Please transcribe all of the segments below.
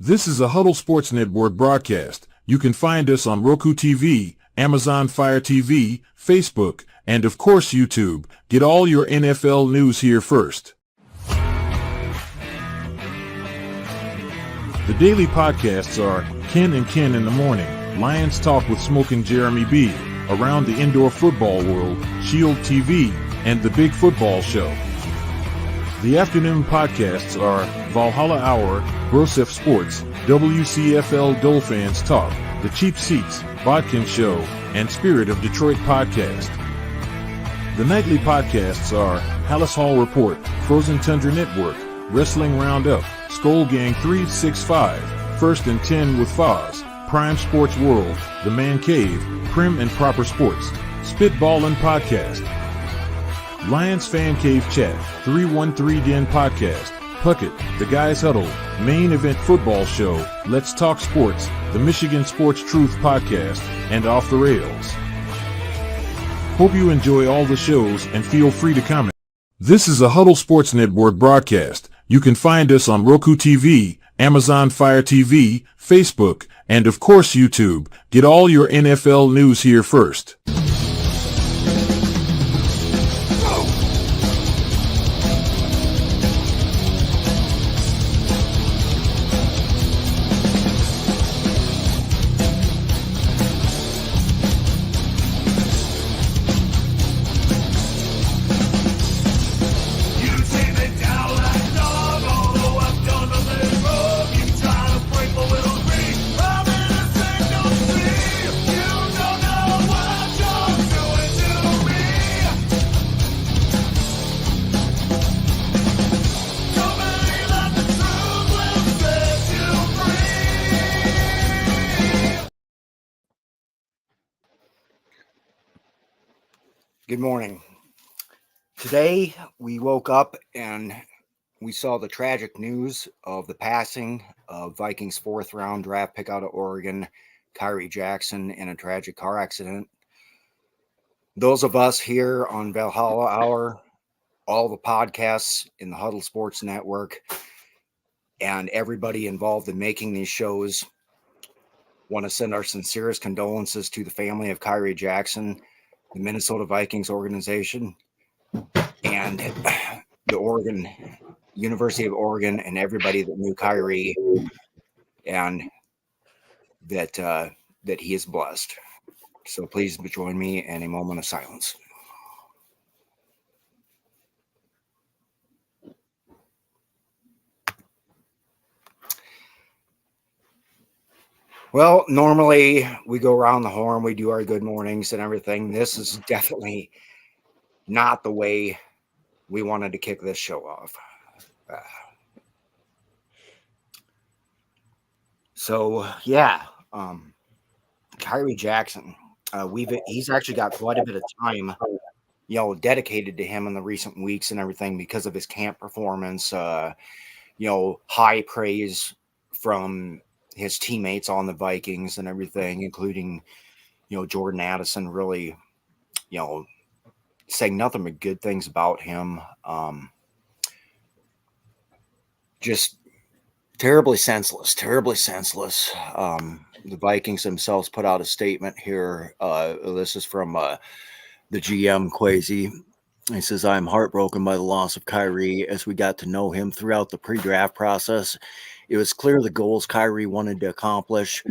This is a Huddle Sports Network broadcast. You can find us on Roku TV, Amazon Fire TV, Facebook, and of course YouTube. Get all your NFL news here first. The daily podcasts are Ken and Ken in the Morning, Lions Talk with Smoke and Jeremy B, Around the Indoor Football World, Shield TV, and The Big Football Show. The afternoon podcasts are Valhalla Hour, Brosef Sports, WCFL Dolphins Talk, The Cheap Seats, Bodkin Show, and Spirit of Detroit Podcast. The nightly podcasts are Hallis Hall Report, Frozen Tundra Network, Wrestling Roundup, Skull Gang 365, First and 10 with Foz, Prime Sports World, The Man Cave, Prim and Proper Sports, Spitballin' Podcast, Lions Fan Cave Chat, 313 Den Podcast, Puckett, The Guys Huddle, Main Event Football Show, Let's Talk Sports, The Michigan Sports Truth Podcast, and Off the Rails. Hope you enjoy all the shows and feel free to comment. This is a Huddle Sports Network broadcast. You can find us on Roku TV, Amazon Fire TV, Facebook, and of course YouTube. Get all your NFL news here first. Good morning. Today we woke up and we saw the tragic news of the passing of Vikings fourth round draft pick out of Oregon, Kyrie Jackson, in a tragic car accident. Those of us here on Valhalla Hour, all the podcasts in the Huddle Sports Network, and everybody involved in making these shows want to send our sincerest condolences to the family of Kyrie Jackson, the Minnesota Vikings organization, and the University of Oregon, and everybody that knew Kyrie, and that he is blessed. So please join me in a moment of silence. Well, normally we go around the horn, we do our good mornings and everything. This is definitely not the way we wanted to kick this show off. Kyrie Jackson, he's actually got quite a bit of time, dedicated to him in the recent weeks and everything because of his camp performance. High praise from his teammates on the Vikings and everything, including, Jordan Addison, really, saying nothing but good things about him. Just terribly senseless. The Vikings themselves put out a statement here. This is from the GM, Kwesi. He says, "I'm heartbroken by the loss of Kyrie. As we got to know him throughout the pre-draft process, it was clear the goals Kyrie wanted to accomplish,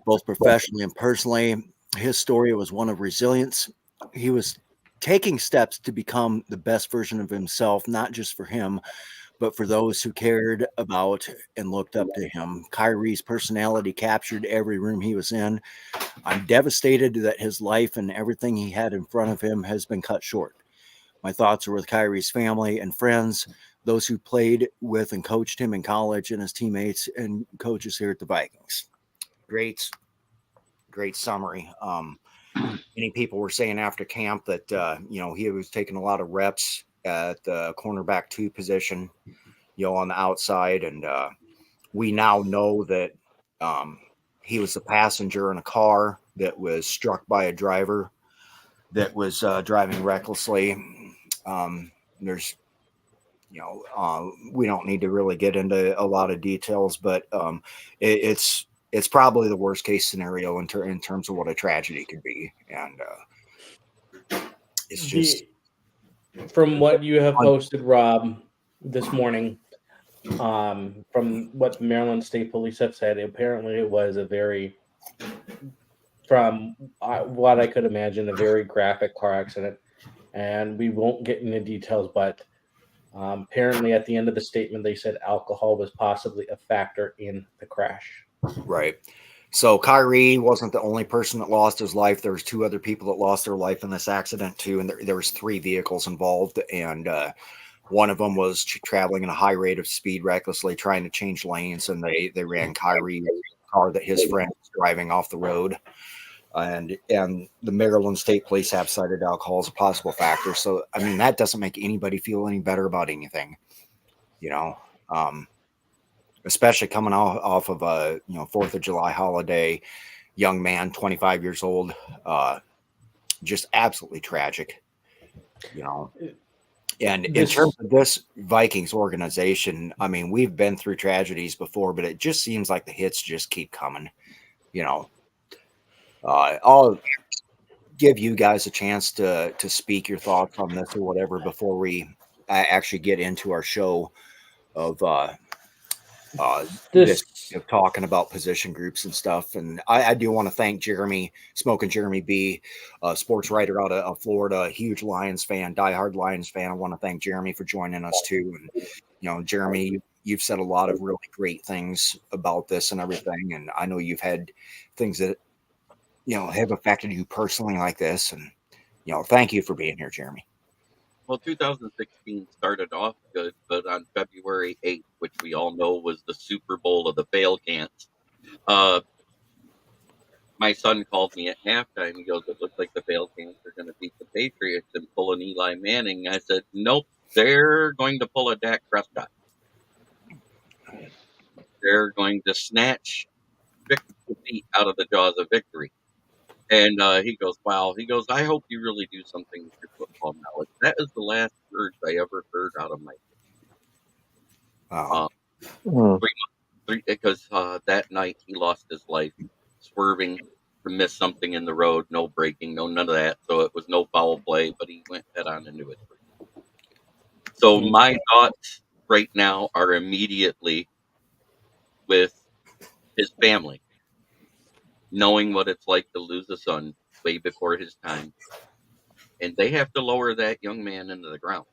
both professionally and personally. His story was one of resilience. He was taking steps to become the best version of himself, not just for him, but for those who cared about and looked up to him. Kyrie's personality captured every room he was in. I'm devastated that his life and everything he had in front of him has been cut short. My thoughts are with Kyrie's family and friends, those who played with and coached him in college, and his teammates and coaches here at the Vikings." Great summary. Many people were saying after camp that, he was taking a lot of reps at the cornerback 2 position, on the outside. And we now know that he was a passenger in a car that was struck by a driver that was driving recklessly. There's we don't need to really get into a lot of details, but it's probably the worst case scenario in terms of what a tragedy could be, and it's just from what you have posted, Rob, this morning, from what Maryland State Police have said, apparently it was a very, from what I could imagine, a very graphic car accident, and we won't get into details, but apparently at the end of the statement they said alcohol was possibly a factor in the crash. right. So Kyrie wasn't the only person that lost his life. There was 2 other people that lost their life in this accident too, and there was 3 vehicles involved, and one of them was traveling at a high rate of speed, recklessly trying to change lanes, and they ran Kyrie's car that his friend was driving off the road. And the Maryland State Police have cited alcohol as a possible factor. So I mean, that doesn't make anybody feel any better about anything, especially coming off of a 4th of July holiday. Young man, 25 years old, just absolutely tragic, And in terms of this Vikings organization, I mean, we've been through tragedies before, but it just seems like the hits just keep coming. I'll give you guys a chance to speak your thoughts on this or whatever before we actually get into our show of this talking about position groups and stuff. And I do want to thank Jeremy B, sports writer out of Florida, a huge Lions fan, diehard Lions fan. I want to thank Jeremy for joining us too. And Jeremy, you've said a lot of really great things about this and everything, and I know you've had things that have affected you personally like this. And thank you for being here, Jeremy. Well, 2016 started off good, but on February 8th, which we all know was the Super Bowl of the fail cants, my son called me at halftime. He goes, "It looks like the fail cants are going to beat the Patriots and pull an Eli Manning." I said, "Nope, they're going to pull a Dak Prescott. They're going to snatch defeat out of the jaws of victory." And he goes, "Wow." He goes, "I hope you really do something with your football knowledge." That is the last words I ever heard out of my because that night he lost his life swerving to miss something in the road, no braking, none of that. So it was no foul play, but he went head on into it. So my thoughts right now are immediately with his family, knowing what it's like to lose a son way before his time. And they have to lower that young man into the ground.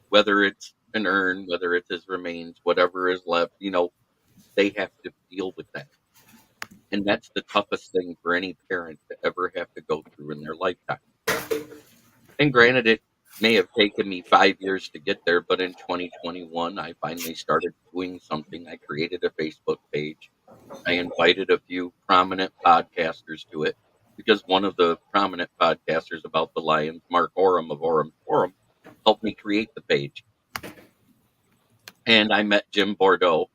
Whether it's an urn, whether it's his remains, whatever is left, they have to deal with that. And that's the toughest thing for any parent to ever have to go through in their lifetime. And granted, it may have taken me 5 years to get there, but in 2021, I finally started doing something. I created a Facebook page. I invited a few prominent podcasters to it because one of the prominent podcasters about the Lions, Mark Oram of Oram Forum, helped me create the page. And I met Jim Bordeaux,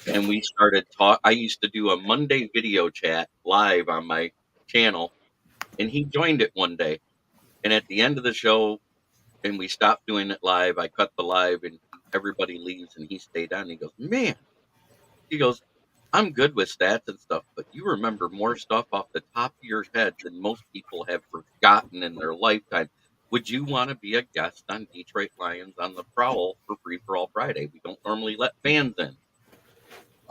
and we started talk. I used to do a Monday video chat live on my channel, and he joined it one day. And at the end of the show, and we stopped doing it live, I cut the live, and everybody leaves, and he stayed on. He goes, "Man," he goes, "I'm good with stats and stuff, but you remember more stuff off the top of your head than most people have forgotten in their lifetime. Would you want to be a guest on Detroit Lions on the Prowl for Free for All Friday? We don't normally let fans in."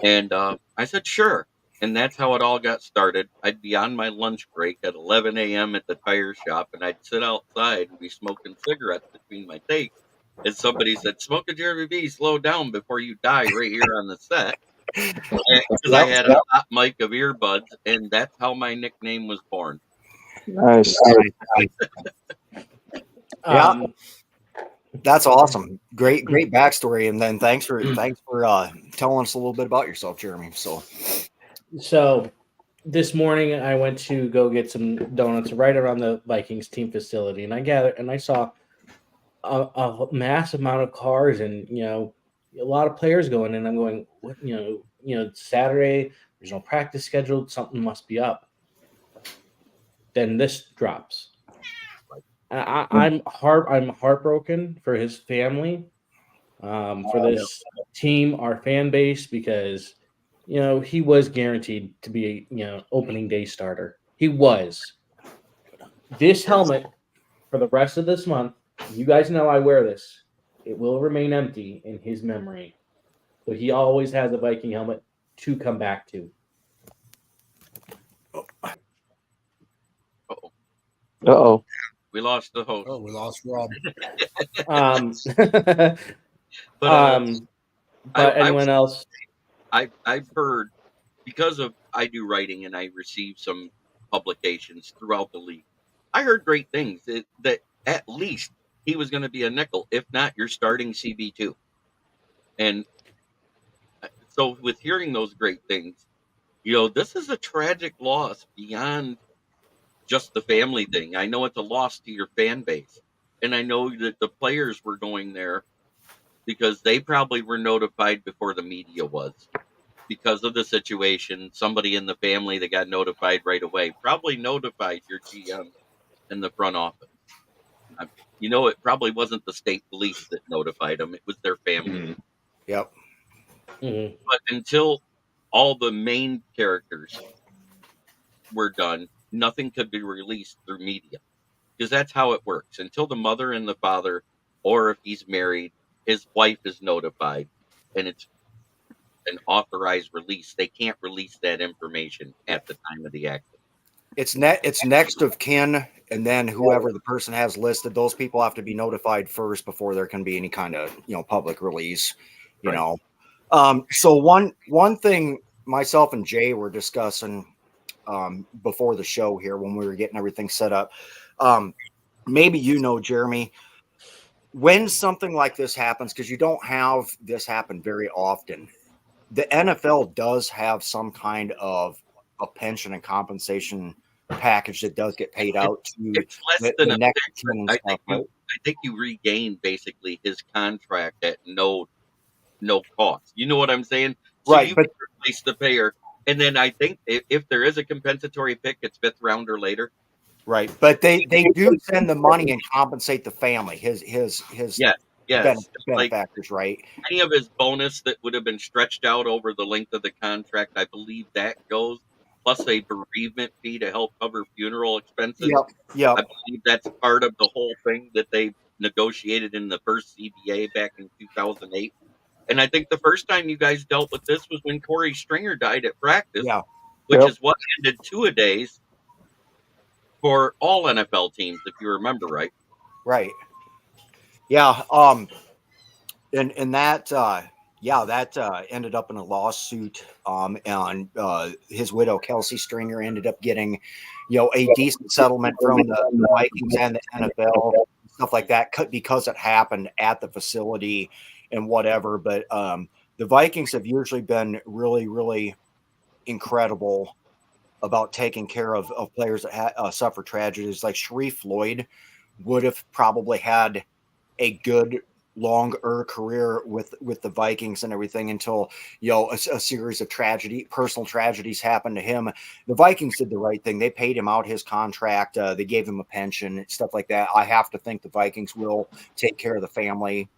And I said, "Sure." And that's how it all got started. I'd be on my lunch break at 11 a.m. at the tire shop, and I'd sit outside and be smoking cigarettes between my takes. And somebody said, "Smoke a Jeremy B, slow down before you die right here on the set." Because I had a hot mic of earbuds, and that's how my nickname was born. Nice. Yeah, that's awesome. Great backstory. And then thanks for telling us a little bit about yourself, Jeremy. So this morning I went to go get some donuts right around the Vikings team facility, and I saw a massive amount of cars and a lot of players going in. I'm going, what, it's Saturday, there's no practice scheduled, something must be up. Then this drops. I'm heartbroken for his family, for this team, our fan base, because he was guaranteed to be a opening day starter. He was. This helmet for the rest of this month. You guys know I wear this. It will remain empty in his memory. So he always has a Viking helmet to come back to. Uh-oh. Uh-oh. We lost the host. Oh, we lost Rob. Um, But but anyone else? I've heard, because of I do writing and I receive some publications throughout the league. I heard great things that at least he was going to be a nickel, if not your starting CB2. And so with hearing those great things, this is a tragic loss beyond just the family thing. I know it's a loss to your fan base. And I know that the players were going there because they probably were notified before the media was. Because of the situation, somebody in the family that got notified right away probably notified your GM in the front office. It probably wasn't the state police that notified them. It was their family. Yep. Mm-hmm. But until all the main characters were done, nothing could be released through media. Because that's how it works. Until the mother and the father, or if he's married, his wife is notified, and it's an authorized release. They can't release that information at the time of the accident. It's next of kin, and then whoever the person has listed, those people have to be notified first before there can be any kind of public release. So one thing myself and Jay were discussing before the show here when we were getting everything set up. Maybe Jeremy, when something like this happens, because you don't have this happen very often, the NFL does have some kind of a pension and compensation package that does get paid out to it's less than the a next fix. I think you regain basically his contract at no cost. You know what I'm saying? So right, you but can replace the payer, and then I think if there is a compensatory pick, it's fifth round or later. right, but they do send the money and compensate the family, his Yes. benefactors, right? Any of his bonus that would have been stretched out over the length of the contract, I believe that goes, plus a bereavement fee to help cover funeral expenses. Yep. I believe that's part of the whole thing that they negotiated in the first CBA back in 2008. And I think the first time you guys dealt with this was when Corey Stringer died at practice, Yeah. which is what ended two-a-days for all NFL teams, if you remember right. Right. Yeah. And that that ended up in a lawsuit. And his widow Kelsey Stringer ended up getting, a decent settlement from the Vikings and the NFL, stuff like that, because it happened at the facility and whatever. But the Vikings have usually been really, really incredible about taking care of players that suffer tragedies. Like Sharif Floyd would have probably had a good longer career with the Vikings and everything until a series of personal tragedies happened to him. The Vikings did the right thing. They paid him out his contract. They gave him a pension, stuff like that. I have to think the Vikings will take care of the family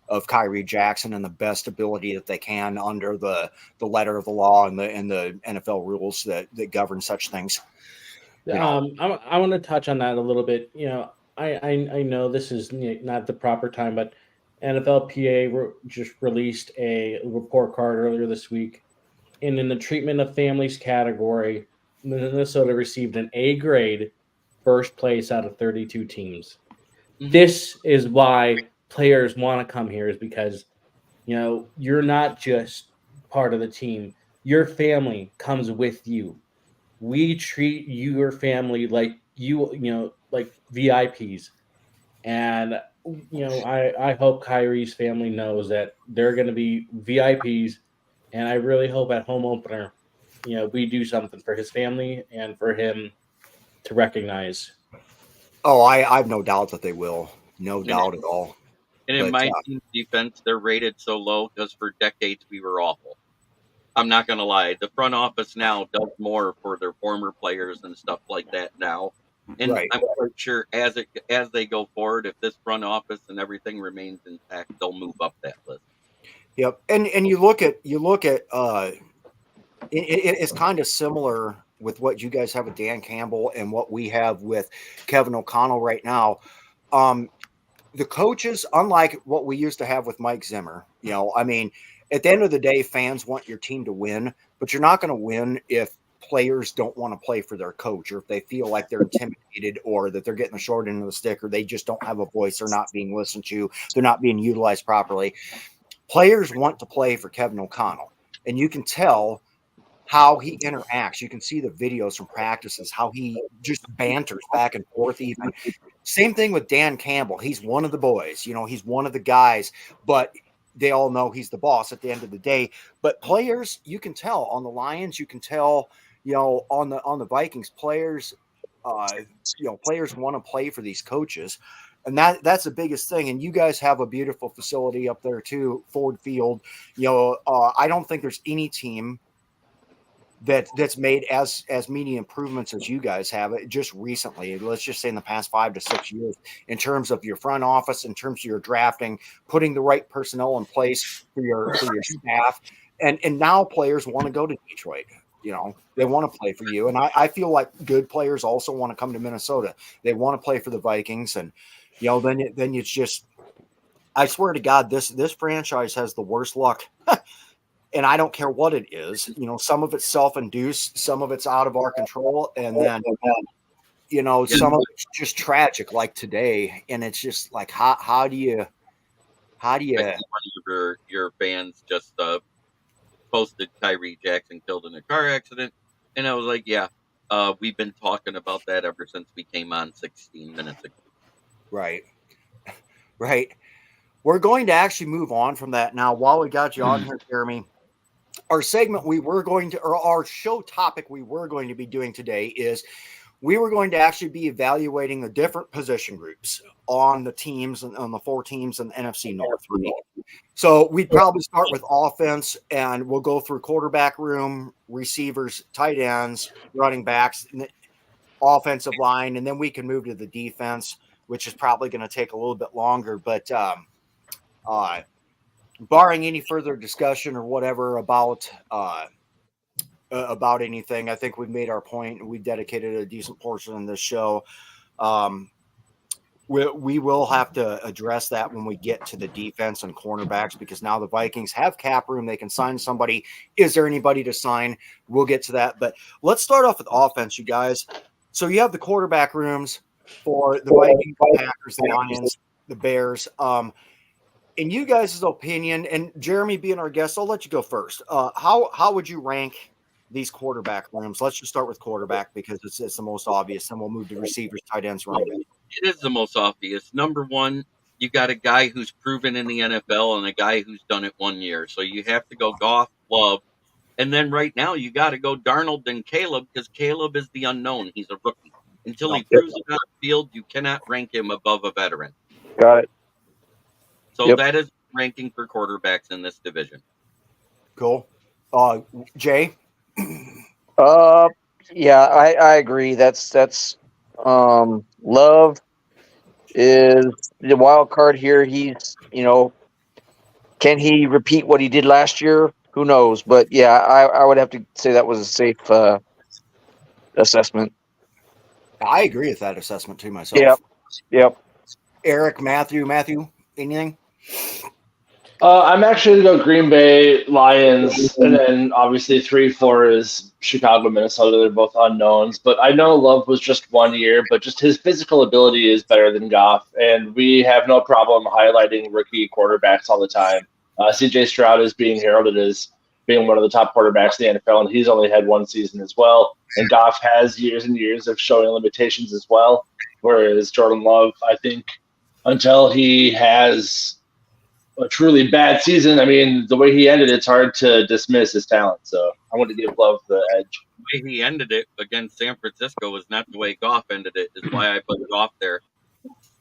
of Kyrie Jackson in the best ability that they can under the letter of the law and the NFL rules that govern such things. I want to touch on that a little bit. I know this is not the proper time, but NFLPA just released a report card earlier this week, and in the treatment of families category, Minnesota received an A grade, first place out of 32 teams. Mm-hmm. This is why players want to come here, is because you're not just part of the team. Your family comes with you. We treat your family like like VIPs. And I hope Kyrie's family knows that they're going to be VIPs, and I really hope at home opener, we do something for his family and for him to recognize. Oh, I have no doubt that they will. No doubt at all. And in my team's defense, they're rated so low because for decades we were awful. I'm not going to lie. The front office now does more for their former players and stuff like that now And Right. I'm quite sure as they go forward, if this front office and everything remains intact, they'll move up that list. Yep. And you look at it's kind of similar with what you guys have with Dan Campbell and what we have with Kevin O'Connell right now. The coaches, unlike what we used to have with Mike Zimmer, I mean, at the end of the day, fans want your team to win, but you're not going to win if players don't want to play for their coach, or if they feel like they're intimidated, or that they're getting the short end of the stick, or they just don't have a voice, they're not being listened to, they're not being utilized properly. Players want to play for Kevin O'Connell, and you can tell how he interacts. You can see the videos from practices, how he just banters back and forth even. Same thing with Dan Campbell. He's one of the boys, he's one of the guys, but they all know he's the boss at the end of the day. But players, you can tell on the Lions, you can tell, on the Vikings, players players want to play for these coaches. And that's the biggest thing. And you guys have a beautiful facility up there too, Ford Field. I don't think there's any team that's made as many improvements as you guys have it just recently. Let's just say in the past 5 to 6 years, in terms of your front office, in terms of your drafting, putting the right personnel in place for your staff, and now players want to go to Detroit. They want to play for you, and I feel like good players also want to come to Minnesota. They want to play for the Vikings, and then it's just, I swear to God, this franchise has the worst luck. And I don't care what it is, some of it's self-induced, some of it's out of our control. And then, some of it's just tragic, like today. And it's just like, how do you, One of your fans just posted Kyrie Jackson killed in a car accident. And I was like, yeah, we've been talking about that ever since we came on 16 minutes ago. Right. Right. We're going to actually move on from that now. While we got you on here, Jeremy, our segment our show topic we were going to be doing today is we were going to actually be evaluating the different position groups on the teams and on the 4 teams in the NFC North. So we'd probably start with offense, and we'll go through quarterback room, receivers, tight ends, running backs, and offensive line, and then we can move to the defense, which is probably going to take a little bit longer. But barring any further discussion or whatever about anything, I think we've made our point. We dedicated a decent portion of this show. We will have to address that when we get to the defense and cornerbacks, because now the Vikings have cap room. They can sign somebody. Is there anybody to sign? We'll get to that. But let's start off with offense, you guys. So you have the quarterback rooms for the Vikings, the Packers, the Lions, the Bears. In you guys' opinion, and Jeremy being our guest, I'll let you go first. How would you rank these quarterback rooms? Let's just start with quarterback because it's the most obvious. Then we'll move to receivers, tight ends, running back. It is the most obvious. Number one, you got a guy who's proven in the NFL and a guy who's done it 1 year. So you have to go Goff, Love. And then right now you got to go Darnold and Caleb, because Caleb is the unknown. He's a rookie. Until he proves it on the field, you cannot rank him above a veteran. Got it. So that is ranking for quarterbacks in this division. Cool. Jay? Yeah, I agree. That's Love is the wild card here. He's, can he repeat what he did last year? Who knows? But yeah, I would have to say that was a safe assessment. I agree with that assessment too myself. Yep. Eric, Matthew, anything? I'm actually going to go Green Bay, Lions, and then obviously 3-4 is Chicago, Minnesota. They're both unknowns. But I know Love was just 1 year, but just his physical ability is better than Goff. And we have no problem highlighting rookie quarterbacks all the time. CJ Stroud is being heralded as being one of the top quarterbacks in the NFL, and he's only had 1 season as well. And Goff has years and years of showing limitations as well, whereas Jordan Love, I think, until he has a truly bad season, I mean, the way he ended, it's hard to dismiss his talent. So I want to give Love the edge. The way he ended it against San Francisco was not the way Goff ended it, is why I put it off there.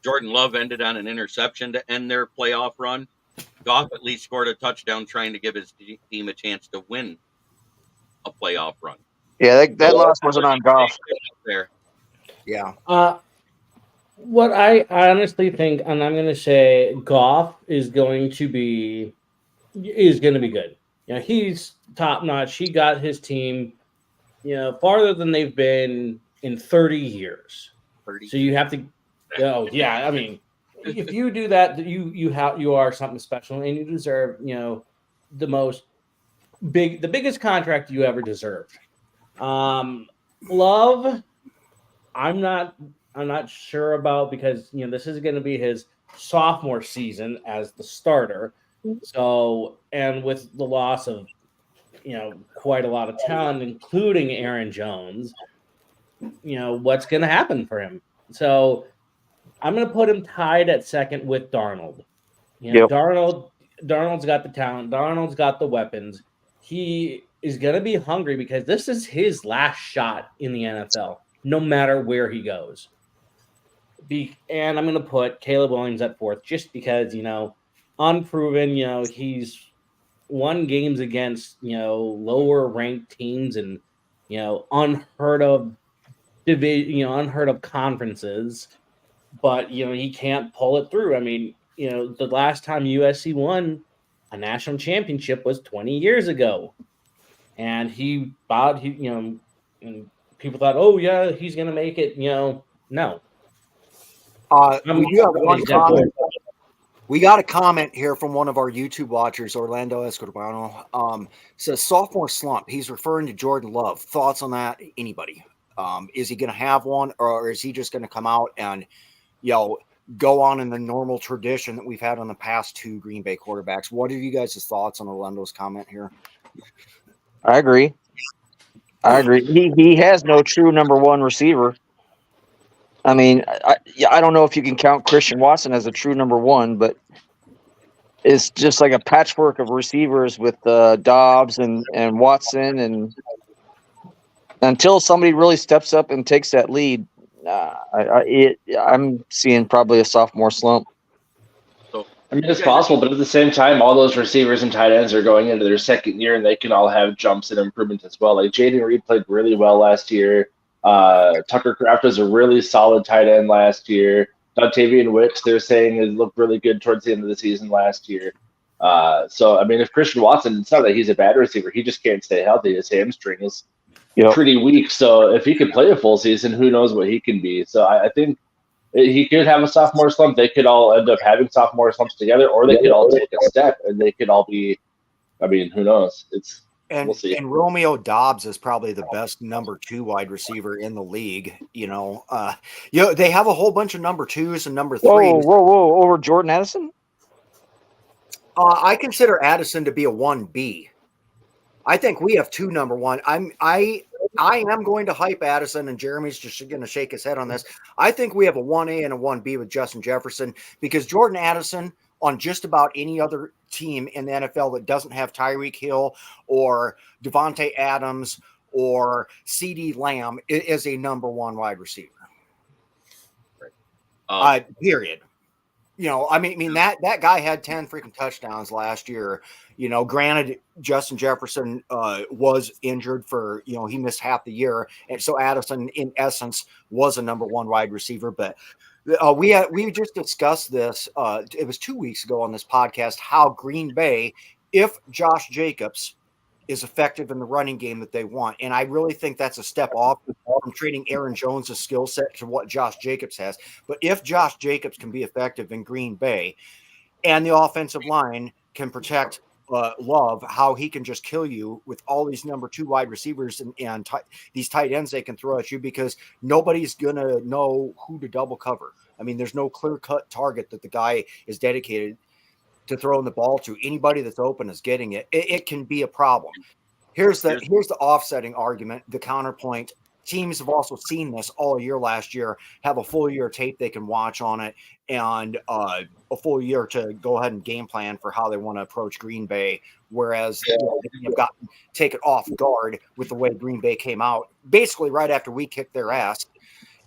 Jordan Love ended on an interception to end their playoff run. Goff at least scored a touchdown trying to give his team a chance to win a playoff run. Yeah, that loss wasn't on Goff. There. Yeah. What I honestly think, and I'm going to say, Goff is going to be good. He's top notch. He got his team, farther than they've been in 30 years. 30. So you have to. Oh yeah, I mean, if you do that, you are something special, and you deserve the biggest contract you ever deserved. Love, I'm not sure about, because this is going to be his sophomore season as the starter. So, and with the loss of quite a lot of talent, including Aaron Jones, what's going to happen for him. So I'm going to put him tied at second with Darnold. Yep. Darnold's got the talent. Darnold's got the weapons. He is going to be hungry because this is his last shot in the NFL, no matter where he goes. And I'm going to put Caleb Williams at fourth just because, unproven, he's won games against, lower ranked teams and, unheard of unheard of conferences, but he can't pull it through. I mean, the last time USC won a national championship was 20 years ago, and he bowed. And people thought, oh yeah, he's gonna make it. No. We do have one comment. We got a comment here from one of our YouTube watchers, Orlando Escorbano. Says sophomore slump. He's referring to Jordan Love. Thoughts on that? Anybody? Is he going to have one, or is he just going to come out and, go on in the normal tradition that we've had on the past two Green Bay quarterbacks? What are you guys' thoughts on Orlando's comment here? I agree. He has no true number one receiver. I mean, I don't know if you can count Christian Watson as a true number one, but it's just like a patchwork of receivers with Dobbs and Watson, and until somebody really steps up and takes that lead, I'm seeing probably a sophomore slump. I mean, it's possible, but at the same time, all those receivers and tight ends are going into their second year, and they can all have jumps and improvements as well. Like Jaden Reed played really well last year. Tucker Kraft was a really solid tight end last year. Dontavian Wicks, they're saying, has looked really good towards the end of the season last year. So, I mean, if Christian Watson, it's not that he's a bad receiver. He just can't stay healthy. His hamstring is pretty weak. So if he could play a full season, who knows what he can be. So I think he could have a sophomore slump. They could all end up having sophomore slumps together, or they could all take a step, and they could all be, I mean, who knows? We'll see. And Romeo Dobbs is probably the best number 2 wide receiver in the league. They have a whole bunch of number 2s and number 3s. Whoa! Over Jordan Addison? I consider Addison to be a 1B. I think we have 2 number 1. I am going to hype Addison, and Jeremy's just going to shake his head on this. I think we have a 1A and a 1B with Justin Jefferson, because Jordan Addison on just about any other team in the NFL that doesn't have Tyreek Hill or Devontae Adams or CeeDee Lamb is a number 1 wide receiver. Period. I mean that guy had 10 freaking touchdowns last year. Granted, Justin Jefferson was injured for, he missed half the year. And so Addison, in essence, was a number 1 wide receiver. But we just discussed this. It was 2 weeks ago on this podcast, how Green Bay, if Josh Jacobs is effective in the running game that they want. And I really think that's a step off from trading Aaron Jones' skill set to what Josh Jacobs has. But if Josh Jacobs can be effective in Green Bay and the offensive line can protect Love, how he can just kill you with all these number 2 wide receivers and these tight ends they can throw at you, because nobody's going to know who to double cover. I mean, there's no clear-cut target that the guy is dedicated to throwing the ball to. Anybody that's open is getting it. It can be a problem. Here's the offsetting argument, the counterpoint. Teams have also seen this all year last year, have a full year tape they can watch on it, and a full year to go ahead and game plan for how they want to approach Green Bay. Whereas they have gotten taken off guard with the way Green Bay came out, basically right after we kicked their ass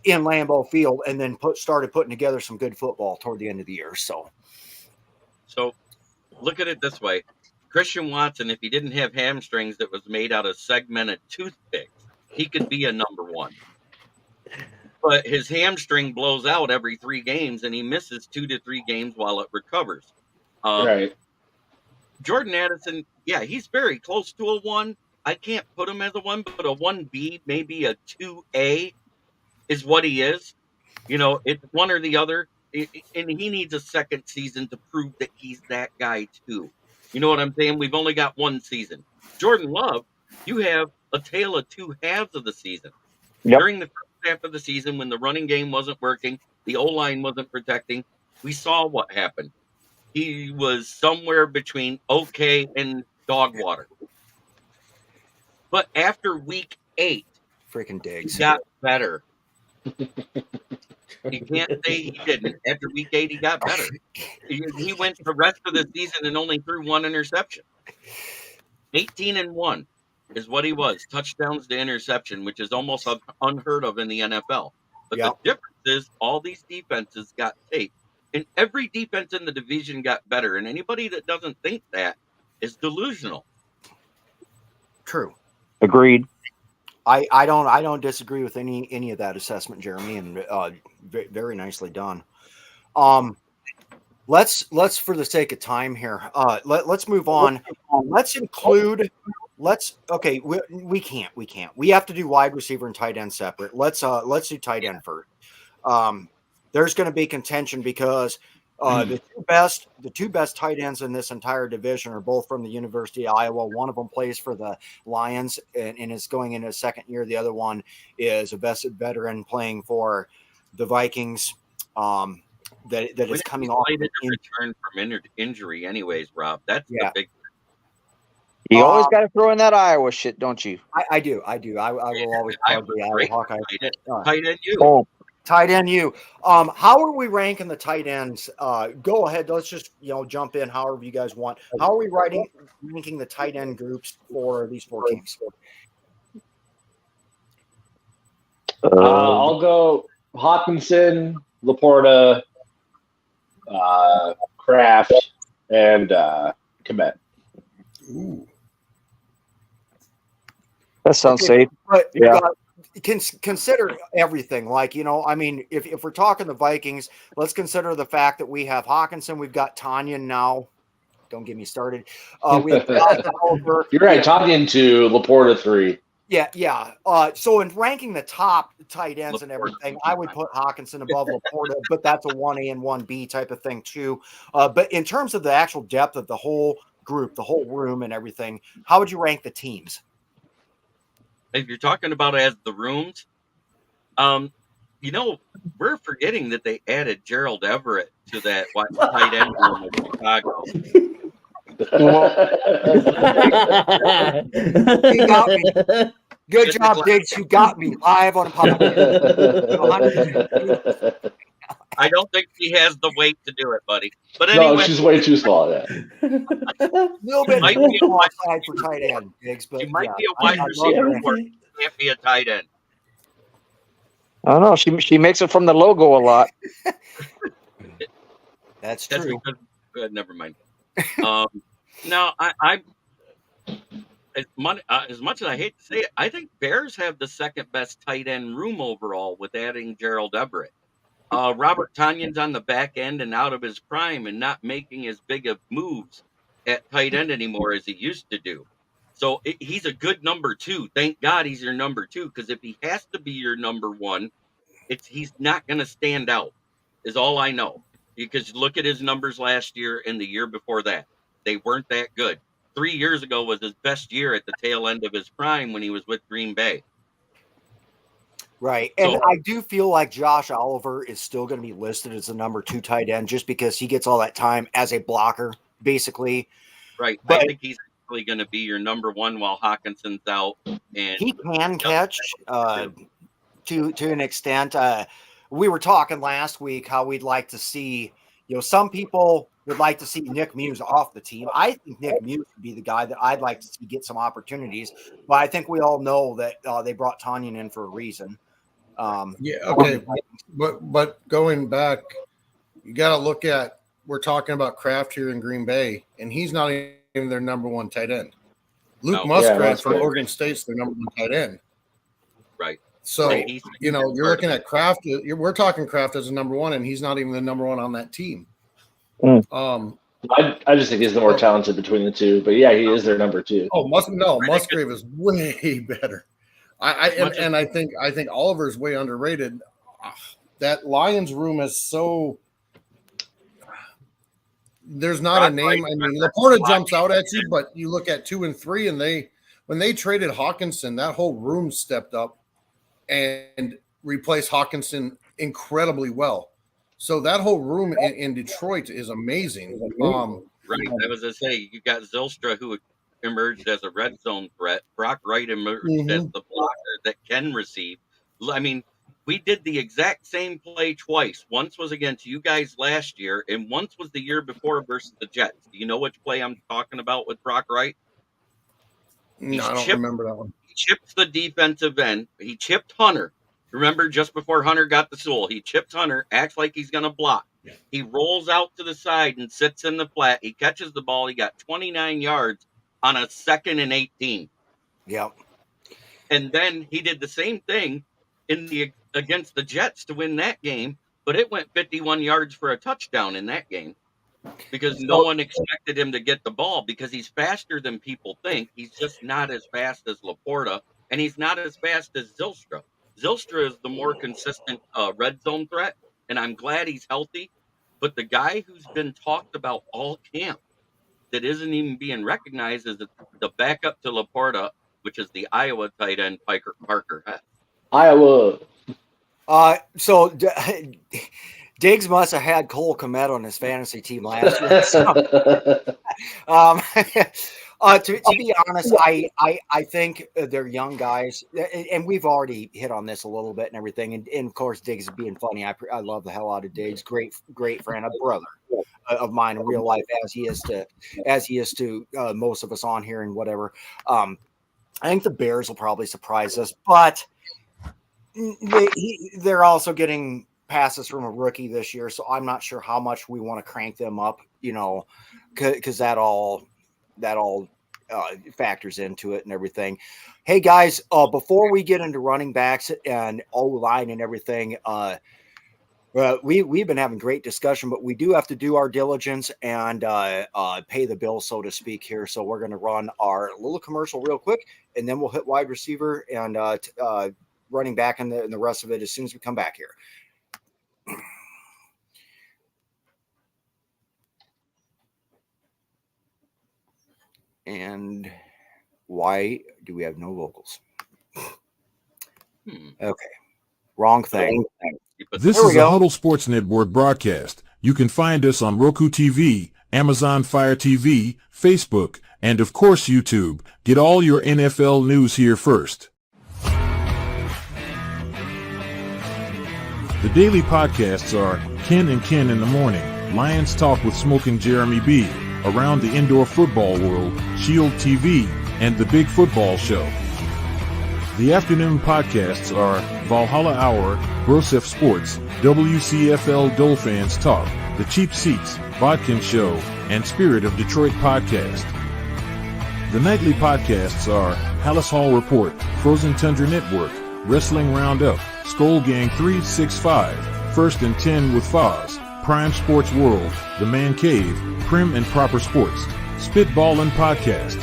in Lambeau Field, and then started putting together some good football toward the end of the year. So look at it this way. Christian Watson, if he didn't have hamstrings that was made out of segmented toothpicks, he could be a number 1. but his hamstring blows out every 3 games, and he misses 2 to 3 games while it recovers. Right. Jordan Addison, yeah, he's very close to a 1. I can't put him as a 1, but a 1B, maybe a 2A is what he is. It's one or the other. And he needs a second season to prove that he's that guy too. You know what I'm saying? We've only got 1 season. Jordan Love, you have a tale of 2 halves of the season. Yep. During the first half of the season, when the running game wasn't working, the O-line wasn't protecting, we saw what happened. He was somewhere between okay and dog water. But after week 8, Freaking Diggs. he got better. You can't say he didn't. After week 8, he got better. He went the rest of the season and only threw 1 interception. 18-1 is what he was. Touchdowns to interception, which is almost unheard of in the NFL. But Yep. the difference is all these defenses got tape. And every defense in the division got better. And anybody that doesn't think that is delusional. True. Agreed. I don't disagree with any of that assessment, Jeremy, and very nicely done. Let's for the sake of time here, let's move on. Let's include. Okay. We can't. We have to do wide receiver and tight end separate. Let's do tight end first. There's going to be contention because the two best tight ends in this entire division are both from the University of Iowa. One of them plays for the Lions and is going into his second year. The other one is a veteran playing for the Vikings. That is coming off. Return from injury, anyways, Rob. That's the big. You always got to throw in that Iowa shit, don't you? I do. I will always plug the Iowa Hawkeye. Tight end you. Oh. Tight end you. How are we ranking the tight ends? Go ahead. Let's just jump in however you guys want. How are we ranking the tight end groups for these 4 teams? I'll go Hawkinson, Laporta, Kraft, and Komet. Ooh. That sounds safe. But Yeah. Consider everything. If we're talking the Vikings, let's consider the fact that we have Hawkinson, we've got Tanyan now. Don't get me started. We have Oliver. You're right. Tanyan 2, Laporta 3. Yeah. So in ranking the top tight ends and everything, I would put Hawkinson above Laporta, but that's a 1A and 1B type of thing too. But in terms of the actual depth of the whole group, the whole room and everything, how would you rank the teams? If you're talking about as the rooms, we're forgetting that they added Gerald Everett to that tight end room in Chicago. You got me. Good job, Diggs. You got me live on a podcast. I don't think he has the weight to do it, buddy. But anyway, No, she's way too small. Yeah. A little bit Might be offside for tight end, Diggs, but he might be a wide receiver, or he can't be a tight end. I don't know. She makes it from the logo a lot. That's That's true. because never mind. No, I as much as I hate to say it, I think Bears have the second best tight end room overall with adding Gerald Everett. Robert Tanyan's on the back end and out of his prime and not making as big of moves at tight end anymore as he used to do. So he's a good number 2. Thank God he's your number 2, because if he has to be your number 1, he's not going to stand out, is all I know. Because look at his numbers last year and the year before that. They weren't that good. 3 years ago was his best year at the tail end of his prime when he was with Green Bay. Right. And I do feel like Josh Oliver is still going to be listed as the number 2 tight end just because he gets all that time as a blocker, basically. Right. But I think he's actually going to be your number 1 while Hawkinson's out. And he can catch to an extent. We were talking last week how we'd like to see, some people would like to see Nick Muse off the team. I think Nick Muse would be the guy that I'd like to see get some opportunities. But I think we all know that they brought Tanyan in for a reason. Okay. But going back, you got to look at, we're talking about Kraft here in Green Bay, and he's not even their number 1 tight end. Luke Musgrave from Oregon State's their number 1 tight end. Right. So, And he's you're looking at Kraft. We're talking Kraft as a number one, and he's not even the number one on that team. I just think he's the more talented between the two. But yeah, he is their number two. Oh, Musgrave is way better. I think Oliver's way underrated. That Lions room is so. There's not a name. I mean, Laporta jumps out at you, but you look at 2 and 3, and when they traded Hawkinson, that whole room stepped up and replaced Hawkinson incredibly well. So that whole room in Detroit is amazing. Right. I was going to say, you got Zylstra, who emerged as a red zone threat. Brock Wright emerged as the blocker that can receive. I mean, we did the exact same play twice. Once was against you guys last year, and once was the year before versus the Jets. Do you know which play I'm talking about with Brock Wright? No, I don't remember that one. He chips the defensive end. He chipped Hunter. Remember, just before Hunter got the stool, he chips Hunter, acts like he's going to block. He rolls out to the side and sits in the flat. He catches the ball. He got 29 yards on a 2nd and 18. Yep. And then he did the same thing against the Jets to win that game, but it went 51 yards for a touchdown in that game because no one expected him to get the ball because he's faster than people think. He's just not as fast as Laporta, and he's not as fast as Zylstra. Zylstra is the more consistent red zone threat, and I'm glad he's healthy. But the guy who's been talked about all camp that isn't even being recognized is the backup to Laporta, which is the Iowa tight end, Parker Hess. Iowa. So Diggs must have had Cole Kmet on his fantasy team last year. So, to be honest, I think they're young guys, and we've already hit on this a little bit and everything. And of course, Diggs is being funny. I love the hell out of Diggs. Great friend, a brother of mine in real life, as he is to most of us on here and whatever. I think the Bears will probably surprise us, but they're also getting passes from a rookie this year, so I'm not sure how much we want to crank them up, because that all factors into it and everything. Hey guys, before we get into running backs and O-line and everything, we've been having great discussion, but we do have to do our diligence and pay the bill, so to speak, here. So we're going to run our little commercial real quick, and then we'll hit wide receiver and running back and the rest of it as soon as we come back here. And why do we have no vocals? Okay. Wrong thing. This is a Huddle Sports Network broadcast. You can find us on Roku TV, Amazon Fire TV, Facebook, and of course YouTube. Get all your NFL news here first. The daily podcasts are Ken and Ken in the Morning, Lions Talk with Smoking Jeremy B, Around the Indoor Football World, Shield TV, and The Big Football Show. The afternoon podcasts are Valhalla Hour, Broseph Sports, WCFL Dolphins Talk, The Cheap Seats, Bodkin Show, and Spirit of Detroit Podcast. The nightly podcasts are Hallis Hall Report, Frozen Tundra Network, Wrestling Roundup, Skull Gang 365, First and 10 with Foz, Prime Sports World, The Man Cave, Prim and Proper Sports, Spitballin' Podcast,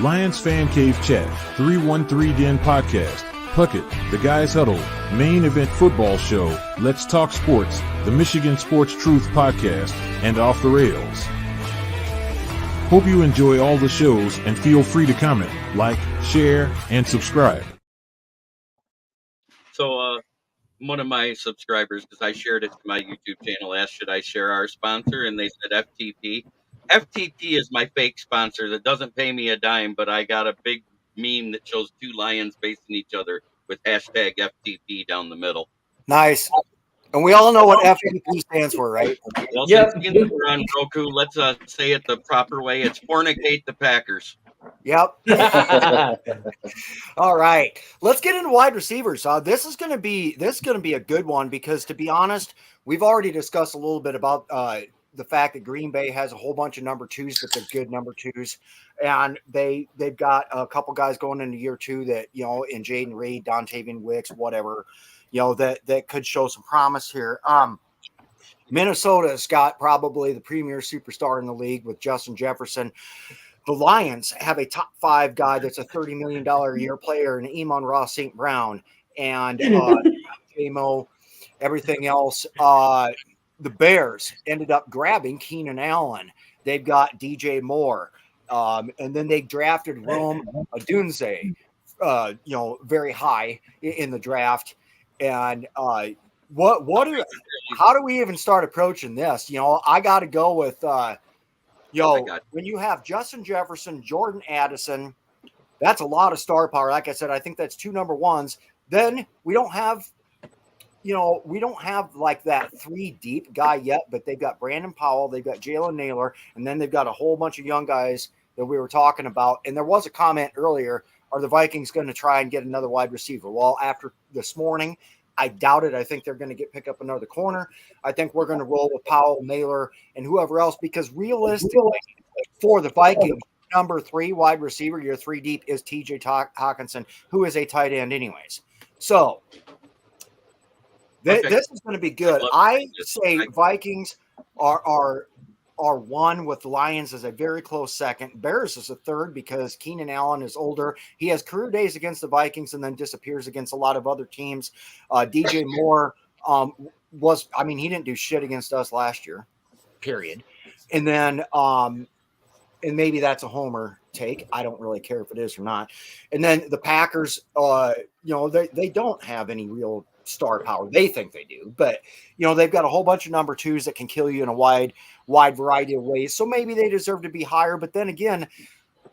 Lions Fan Cave Chat, 313 Den Podcast, Puckett, The Guys Huddle, Main Event Football Show, Let's Talk Sports, The Michigan Sports Truth Podcast, and Off the Rails. Hope you enjoy all the shows and feel free to comment, like, share, and subscribe. So, one of my subscribers, because I shared it to my YouTube channel, asked, should I share our sponsor? And they said FTP. FTP is my fake sponsor that doesn't pay me a dime, but I got a big meme that shows two lions facing each other with hashtag FTP down the middle. Nice. And we all know what FTP stands for, right? Well, since we're on Roku, let's say it the proper way. It's Fornicate the Packers. Yep. All right. Let's get into wide receivers. This is going to be a good one because, to be honest, we've already discussed a little bit about the fact that Green Bay has a whole bunch of number twos, but they're good number twos, and they've got a couple guys going into year 2 that in Jaden Reed, Dontavian Wicks, whatever, that could show some promise here. Minnesota's got probably the premier superstar in the league with Justin Jefferson. The Lions have a top 5 guy that's a $30 million a year player in Amon-Ra St. Brown and J-Mo, everything else. The Bears ended up grabbing Keenan Allen. They've got DJ Moore. And then they drafted Rome Odunze, very high in the draft. And how do we even start approaching this? I got to go with when you have Justin Jefferson, Jordan Addison, that's a lot of star power. Like I said, I think that's 2 number ones. Then we don't have like that 3 deep guy yet, but they've got Brandon Powell, they've got Jalen Naylor, and then they've got a whole bunch of young guys that we were talking about. And there was a comment earlier, are the Vikings going to try and get another wide receiver? Well, after this morning, I doubt it. I think they're going to pick up another corner. I think we're going to roll with Powell, Naylor, and whoever else, because realistically, for the Vikings, number 3 wide receiver, your 3 deep is TJ Hawkinson, who is a tight end anyways. So this is going to be good. I say Vikings are 1 with the Lions as a very close second. Bears is a 3rd because Keenan Allen is older. He has career days against the Vikings and then disappears against a lot of other teams. DJ Moore he didn't do shit against us last year, period. And then and maybe that's a homer take. I don't really care if it is or not. And then the Packers, they don't have any real star power. They think they do, but they've got a whole bunch of number 2s that can kill you in a wide variety of ways. So maybe they deserve to be higher. But then again,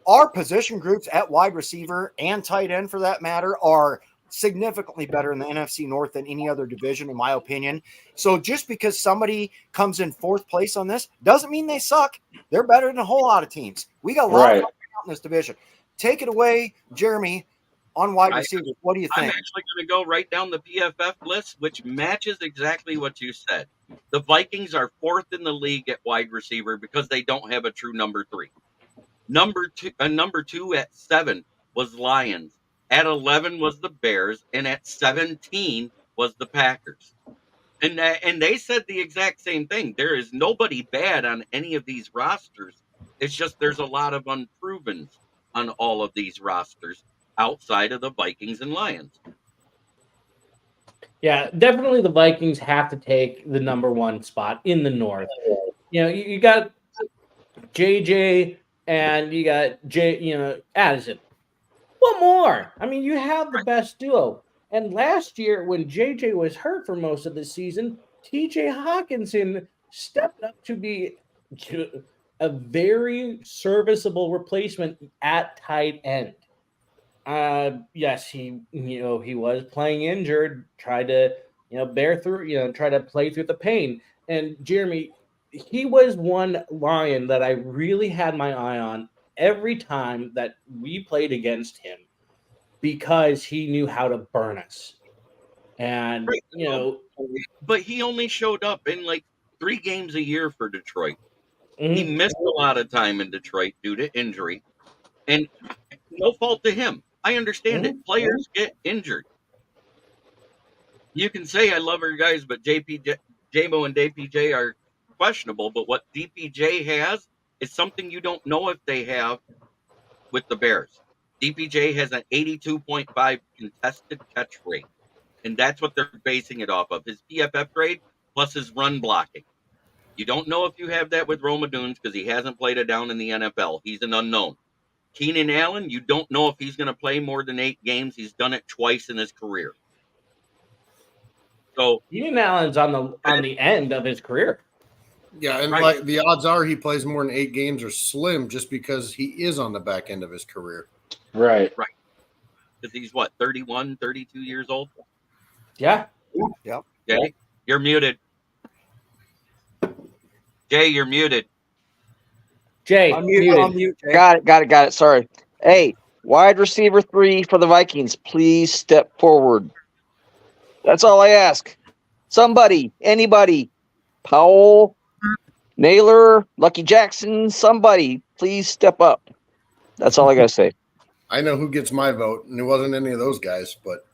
our position groups at wide receiver and tight end, for that matter, are significantly better in the NFC North than any other division, in my opinion. So just because somebody comes in 4th place on this doesn't mean they suck. They're better than a whole lot of teams. We got a lot of in this division. Take it away, Jeremy, on wide receivers. What do you think? I'm actually going to go right down the PFF list, which matches exactly what you said. The Vikings are 4th in the league at wide receiver because they don't have a true number 3. Number 2 at 7 was Lions. At 11 was the Bears, and at 17 was the Packers. And they said the exact same thing. There is nobody bad on any of these rosters. It's just there's a lot of unprovens on all of these rosters outside of the Vikings and Lions. Yeah, definitely the Vikings have to take the number 1 spot in the North. You got JJ and you got Addison. What more? I mean, you have the best duo. And last year, when JJ was hurt for most of the season, TJ Hawkinson stepped up to be a very serviceable replacement at tight end. Yes, he was playing injured, tried to bear through, try to play through the pain. And Jeremy, he was one Lion that I really had my eye on every time that we played against him because he knew how to burn us. And but he only showed up in like 3 games a year for Detroit. Mm-hmm. He missed a lot of time in Detroit due to injury, and no fault to him. I understand it. Players get injured. You can say I love our guys, but J-Mo and DPJ are questionable. But what DPJ has is something you don't know if they have with the Bears. DPJ has an 82.5 contested catch rate, and that's what they're basing it off of. His PFF grade plus his run blocking. You don't know if you have that with Rome Odunze because he hasn't played it down in the NFL. He's an unknown. Keenan Allen, you don't know if he's going to play more than 8 games. He's done it twice in his career. So Keenan Allen's on the end of his career. Yeah, and like the odds are he plays more than 8 games are slim just because he is on the back end of his career. Right. Because he's 31, 32 years old? Yeah. Yep. Jay, you're muted. Jay, you're muted. Jay, Unmute, Jay. Got it. Sorry. Hey, wide receiver 3 for the Vikings, please step forward. That's all I ask. Somebody, anybody, Powell, Naylor, Lucky Jackson, somebody, please step up. That's all I got to say. I know who gets my vote, and it wasn't any of those guys, but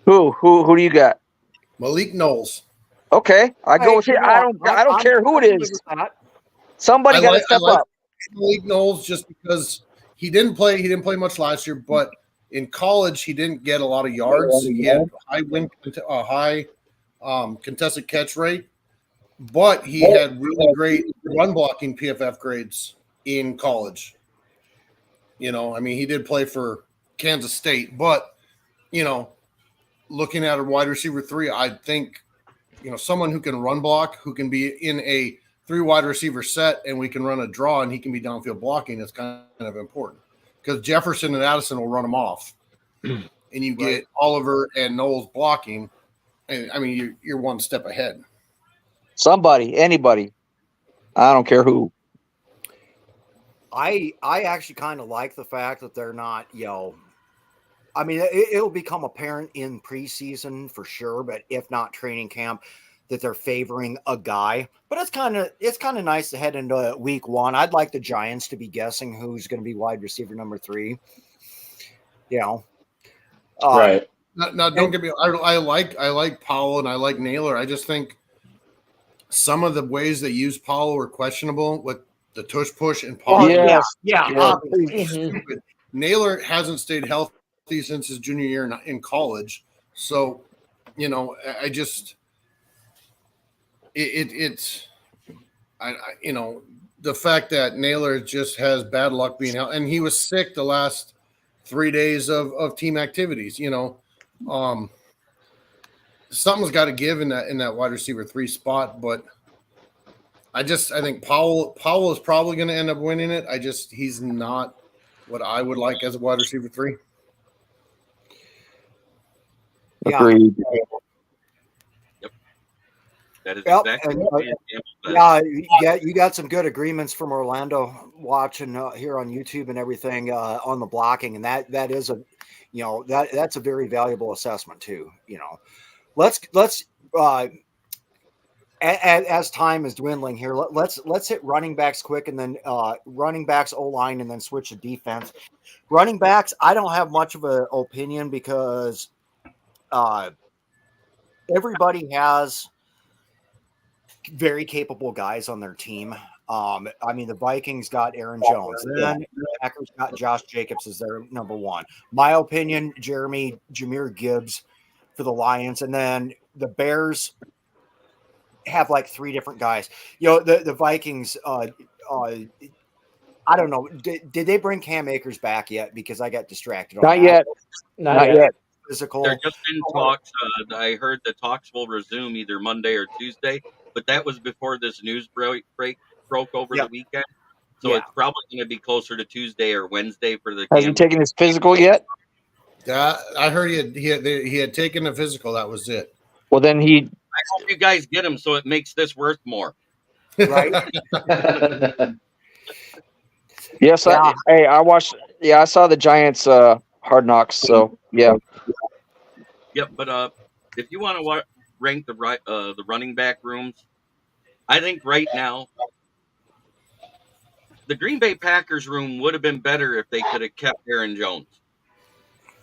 Who do you got? Malik Knowles. Okay, I go with You it. know I what? don't care who it I'm good is. with that. Somebody got to I step like up. Malik Knowles just because he didn't play much last year, but in college he didn't get a lot of yards. He had high contested catch rate, but he had really great run blocking PFF grades in college. You know, I mean, he did play for Kansas State, but you know, looking at a wide receiver 3, I think, you know, someone who can run block, who can be in a 3 wide receiver set, and we can run a draw, and he can be downfield blocking. Is kind of important because Jefferson and Addison will run him off, and you get Oliver and Knowles blocking, and I mean, you're one step ahead. Somebody, anybody. I don't care who. I actually kind of like the fact that they're not, you know, I mean, it'll become apparent in preseason for sure, but if not training camp, that they're favoring a guy. But it's kind of nice to head into week 1. I'd like the Giants to be guessing who's going to be wide receiver number 3. You know, Right. Now, don't get me. I like Powell and I like Naylor. I just think some of the ways they use Powell were questionable with the tush push and Powell. Yes. obviously. Stupid. Naylor hasn't stayed healthy since his junior year in college, so you know, I just it's you know, the fact that Naylor just has bad luck being out, and he was sick the last 3 days of team activities. You know, something's got to give in that wide receiver 3 spot, but I think Powell is probably going to end up winning it. He's not what I would like as a wide receiver 3. Agreed. Yep. That is Yep, exactly and, what me and Campbell said. you got some good agreements from Orlando watching here on YouTube and everything on the blocking, and that is a, you know, that's a very valuable assessment too. You know, let's as time is dwindling here, let's hit running backs quick, and then running backs, O-line, and then switch to defense. Running backs, I don't have much of an opinion because everybody has very capable guys on their team. I mean, the Vikings got Aaron Jones. Then the Packers got Josh Jacobs as their number 1. My opinion, Jahmyr Gibbs for the Lions. And then the Bears have like 3 different guys. You know, the Vikings, I don't know. Did they bring Cam Akers back yet? Because I got distracted on Not that. yet. Not yet. Physical. They're just in talks. I heard the talks will resume either Monday or Tuesday, but that was before this news broke over the weekend. So it's probably going to be closer to Tuesday or Wednesday for the. Has he taken his physical yet? Yeah, I heard he had taken the physical. That was it. Well, then I hope you guys get him so it makes this worth more. Right. Yes. Yeah. I watched. Yeah, I saw the Giants Hard Knocks. So yeah. Yep, but if you want to rank the running back rooms, I think right now the Green Bay Packers room would have been better if they could have kept Aaron Jones.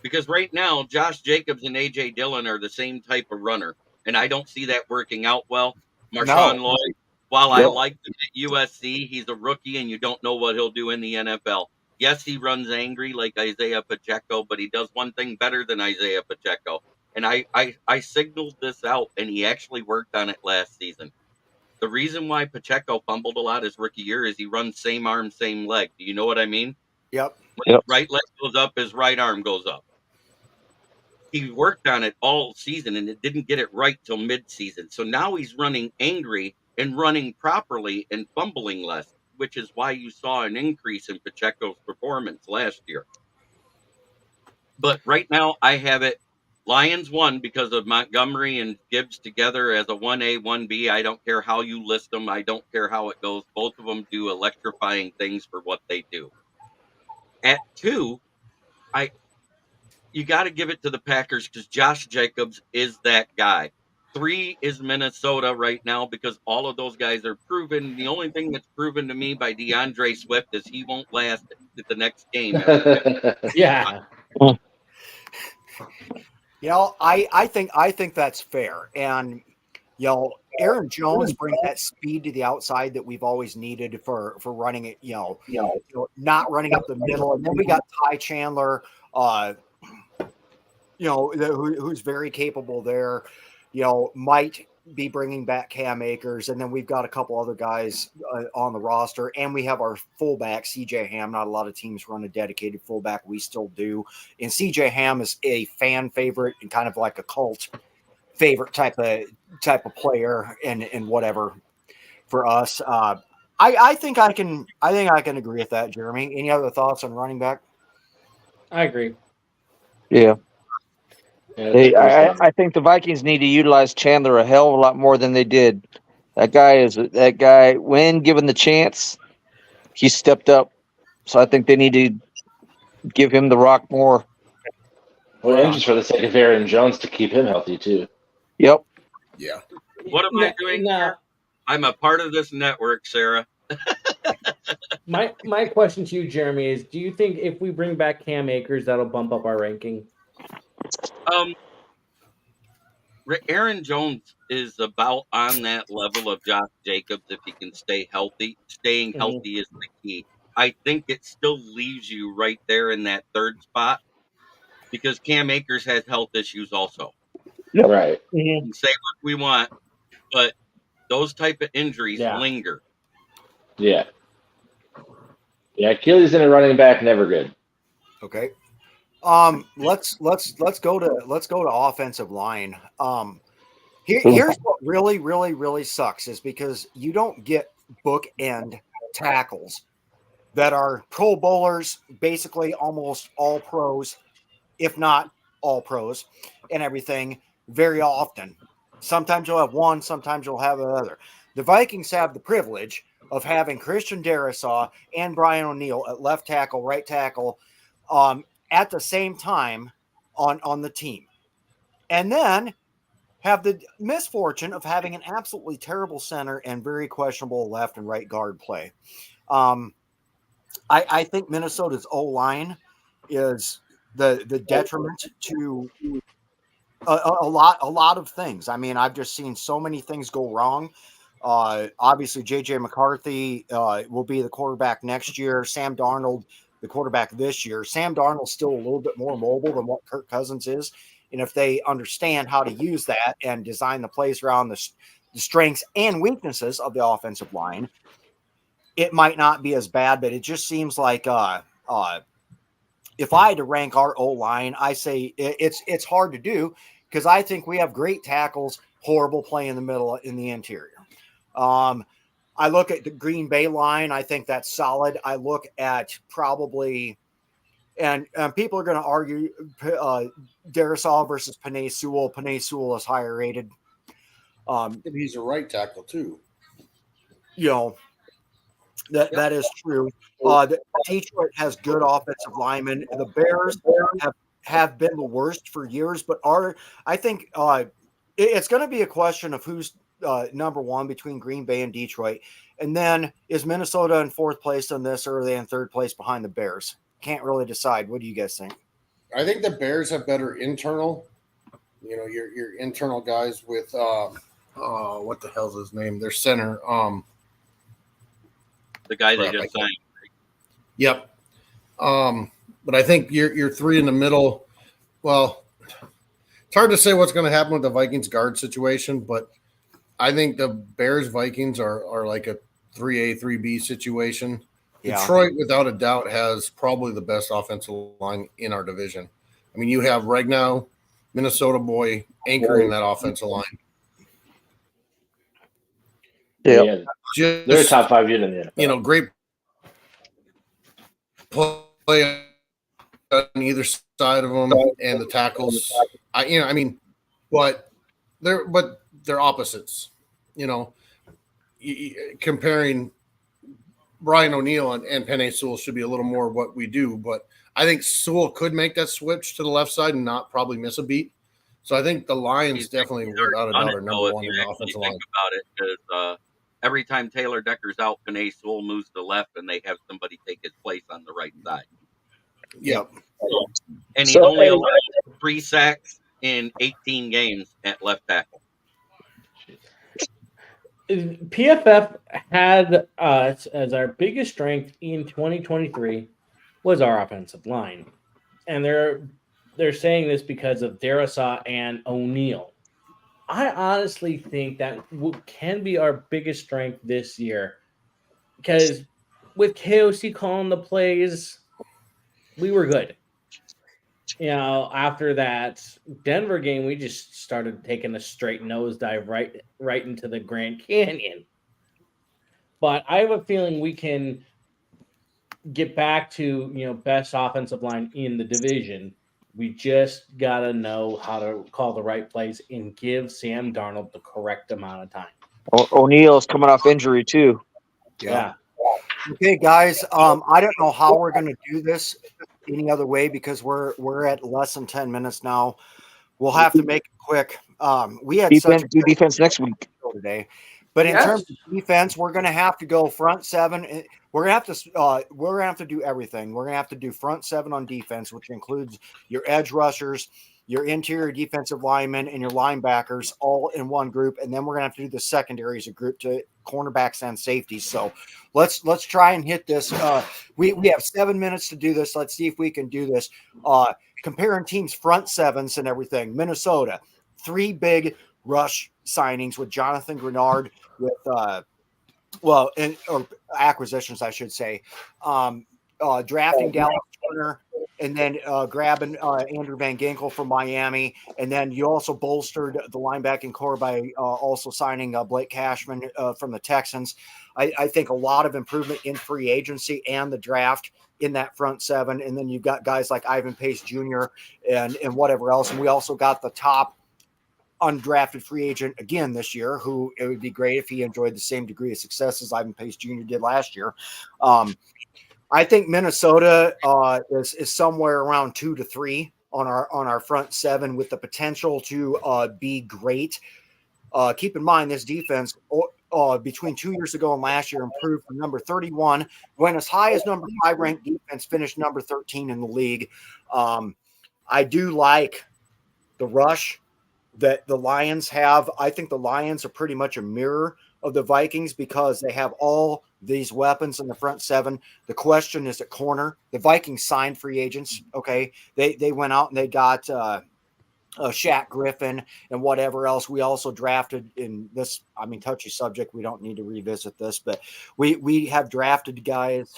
Because right now, Josh Jacobs and A.J. Dillon are the same type of runner, and I don't see that working out well. Marshawn Lloyd, while I like him at USC, he's a rookie, and you don't know what he'll do in the NFL. Yes, he runs angry like Isaiah Pacheco, but he does one thing better than Isaiah Pacheco. And I signaled this out, and he actually worked on it last season. The reason why Pacheco fumbled a lot his rookie year is he runs same arm, same leg. Do you know what I mean? Yep. When his right leg goes up, his right arm goes up. He worked on it all season, and it didn't get it right till mid-season. So now he's running angry and running properly and fumbling less, which is why you saw an increase in Pacheco's performance last year. But right now, I have it Lions 1 because of Montgomery and Gibbs together as a 1A, 1B. I don't care how you list them. I don't care how it goes. Both of them do electrifying things for what they do. At 2, you got to give it to the Packers because Josh Jacobs is that guy. 3 is Minnesota right now because all of those guys are proven. The only thing that's proven to me by DeAndre Swift is he won't last at the next game after that. Yeah. I think that's fair. And Aaron Jones brings that speed to the outside that we've always needed for running it, not running up the middle. And then we got Ty Chandler, who's very capable there. Might be bringing back Cam Akers, and then we've got a couple other guys on the roster, and we have our fullback CJ Ham. Not a lot of teams run a dedicated fullback. We still do, and CJ Ham is a fan favorite and kind of like a cult favorite type of player, and whatever for us. I think I can agree with that, Jeremy. Any other thoughts on running back? I agree. Yeah. I think the Vikings need to utilize Chandler a hell of a lot more than they did. That guy, when given the chance, he stepped up. So I think they need to give him the rock more. Well, and just for the sake of Aaron Jones to keep him healthy too. Yep. Yeah. What am I doing here? I'm a part of this network, Sarah. My question to you, Jeremy, is: do you think if we bring back Cam Akers, that'll bump up our ranking? Aaron Jones is about on that level of Josh Jacobs if he can stay healthy. Staying healthy is the key. I think it still leaves you right there in that third spot because Cam Akers has health issues also. Yep. Right. We can say what we want, but those type of injuries linger. Yeah. Yeah, Achilles in a running back, never good. Okay. Let's go to offensive line. Here's what really, really, really sucks is because you don't get bookend tackles that are Pro Bowlers, basically almost all pros, if not all pros, and everything very often. Sometimes you'll have one, sometimes you'll have another. The Vikings have the privilege of having Christian Darrisaw and Brian O'Neill at left tackle, right tackle, at the same time on the team. And then have the misfortune of having an absolutely terrible center and very questionable left and right guard play. I think Minnesota's O-line is the detriment to a lot of things. I mean, I've just seen so many things go wrong. Obviously, J.J. McCarthy will be the quarterback next year. Sam Darnold, the quarterback this year. Sam Darnold's still a little bit more mobile than what Kirk Cousins is. And if they understand how to use that and design the plays around the strengths and weaknesses of the offensive line, it might not be as bad, but it just seems like if I had to rank our O-line, I say it's hard to do because I think we have great tackles, horrible play in the middle, in the interior. I look at the Green Bay line. I think that's solid. I look at probably, and people are going to argue Darrisaw versus Penei Sewell. Penei Sewell is higher rated. He's a right tackle too. That is true. Detroit has good offensive linemen. The Bears have been the worst for years, but I think it's going to be a question of who's number one between Green Bay and Detroit. And then is Minnesota in fourth place on this, or are they in third place behind the Bears? Can't really decide. What do you guys think? I think the Bears have better internal, your internal guys with what the hell's his name? Their center. The guy they just signed. Yep. But I think you're three in the middle. Well, it's hard to say what's going to happen with the Vikings guard situation, but I think the Bears Vikings are like a 3A, 3B situation. Yeah. Detroit, without a doubt, has probably the best offensive line in our division. I mean, you have Regnow, Minnesota boy, anchoring that offensive line. Yeah. They're a top 5 unit in the NFL. Great play on either side of them, and the tackles. But they're opposites. Comparing Brian O'Neill and Penei Sewell should be a little more what we do, but I think Sewell could make that switch to the left side and not probably miss a beat. So I think the Lions definitely, He's already without a done doubt, it, are though, number if one you in the actually offensive think line. about it, because every time Taylor Decker's out, Panay Sewell moves to left, and they have somebody take his place on the right side. Yep. And he's So, only hey, allowed 3 sacks in 18 games at left tackle. PFF had us as our biggest strength in 2023 was our offensive line, and they're saying this because of Darisaw and O'Neal. I honestly think that can be our biggest strength this year because with KOC calling the plays, we were good. After that Denver game, we just started taking a straight nosedive right into the Grand Canyon. But I have a feeling we can get back to best offensive line in the division. We just gotta know how to call the right plays and give Sam Darnold the correct amount of time. O'Neal's coming off injury too. Yeah. Okay, guys. I don't know how we're going to do this any other way because we're at less than 10 minutes now. We'll have to make it quick. We had such a Do defense next week. show today, but in terms of defense, we're going to have to go front seven. We're going to have to do everything. We're going to have to do front seven on defense, which includes your edge rushers, your interior defensive linemen, and your linebackers all in one group, and then we're going to have to do the secondary as a group to cornerbacks and safeties. So let's try and hit this. We have 7 minutes to do this. Let's see if we can do this. Comparing teams' front sevens and everything. Minnesota, 3 big rush signings with Jonathan Grenard, with or acquisitions, I should say. Drafting Dallas Turner, and then grabbing Andrew Van Ginkel from Miami. And then you also bolstered the linebacking core by also signing Blake Cashman from the Texans. I think a lot of improvement in free agency and the draft in that front seven. And then you've got guys like Ivan Pace Jr. and whatever else. And we also got the top undrafted free agent again this year, who it would be great if he enjoyed the same degree of success as Ivan Pace Jr. did last year. I think Minnesota is somewhere around 2 to 3 on our front seven, with the potential to be great. Keep in mind, this defense between 2 years ago and last year improved from number 31, went as high as number 5 ranked defense, finished number 13 in the league. I do like the rush that the Lions have. I think the Lions are pretty much a mirror of the Vikings because they have all these weapons in the front seven. The question is at corner. The Vikings signed free agents. Okay. They went out and they got Shaq Griffin and whatever else. We also drafted in this, touchy subject. We don't need to revisit this, but we have drafted guys.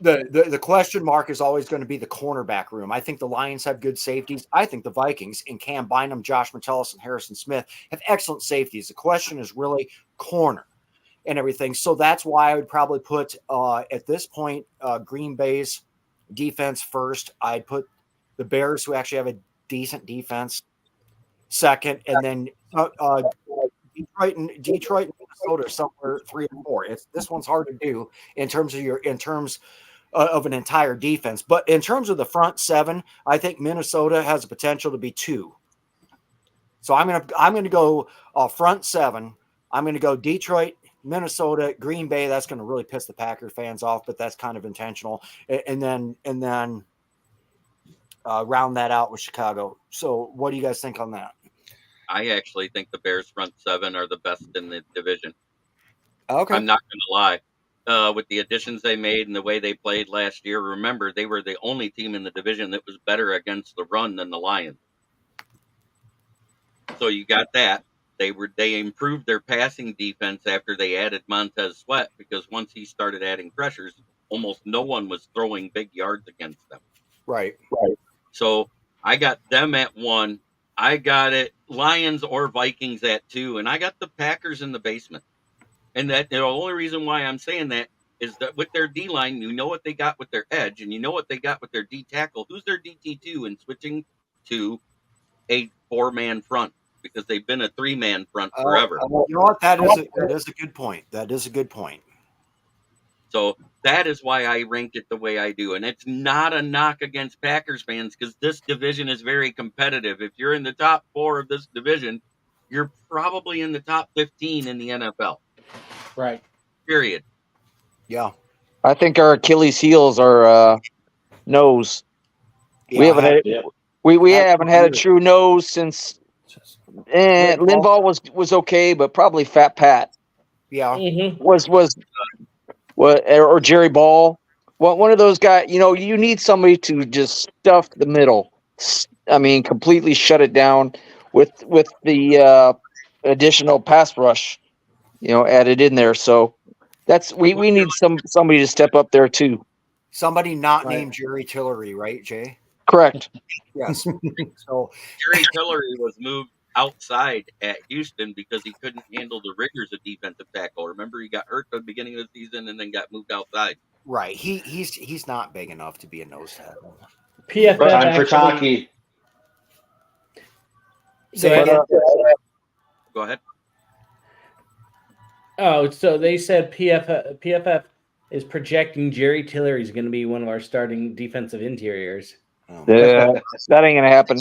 The question mark is always going to be the cornerback room. I think the Lions have good safeties. I think the Vikings in Cam Bynum, Josh Metellus, and Harrison Smith have excellent safeties. The question is really corner and everything. So that's why I would probably put at this point Green Bay's defense first. I'd put the Bears, who actually have a decent defense, second, and then Detroit and Minnesota somewhere 3 or 4. This one's hard to do in terms of an entire defense, but in terms of the front seven, I think Minnesota has the potential to be 2. So I'm gonna go front seven. I'm gonna go Detroit, Minnesota, Green Bay. That's going to really piss the Packer fans off, but that's kind of intentional. And then round that out with Chicago. So what do you guys think on that? I actually think the Bears front seven are the best in the division. Okay. I'm not going to lie. With the additions they made and the way they played last year, remember, they were the only team in the division that was better against the run than the Lions. So you got that. They improved their passing defense after they added Montez Sweat, because once he started adding pressures, almost no one was throwing big yards against them. Right. So I got them at 1. I got it Lions or Vikings at 2, and I got the Packers in the basement. And that the only reason why I'm saying that is that with their D line, you know what they got with their edge, and you know what they got with their D tackle. Who's their DT2 and switching to a 4-man front, because they've been a 3-man front forever. You know what? That is a good point. That is a good point. So that is why I ranked it the way I do. And it's not a knock against Packers fans because this division is very competitive. If you're in the top 4 of this division, you're probably in the top 15 in the NFL. Right. Period. Yeah. I think our Achilles heels are nose. Yeah, We haven't had we haven't had a true nose since Linval was okay, but probably Fat Pat Yeah. Mm-hmm. was or Jerry Ball. Well, one of those guys. You know, you need somebody to just stuff the middle. I mean, completely shut it down with the additional pass rush, you know, added in there. So that's we need somebody to step up there too. Somebody not Right. named Jerry Tillery, right, Jay? Correct. Yes. So Jerry Tillery was moved outside at Houston because he couldn't handle the rigors of defensive tackle. Remember, he got hurt at the beginning of the season and then got moved outside. right, he's not big enough to be a nose tackle. PFF Time for actually, Taki. they, Go ahead. so they said PFF is projecting Jerry Tillery is going to be one of our starting defensive interiors. That ain't gonna happen.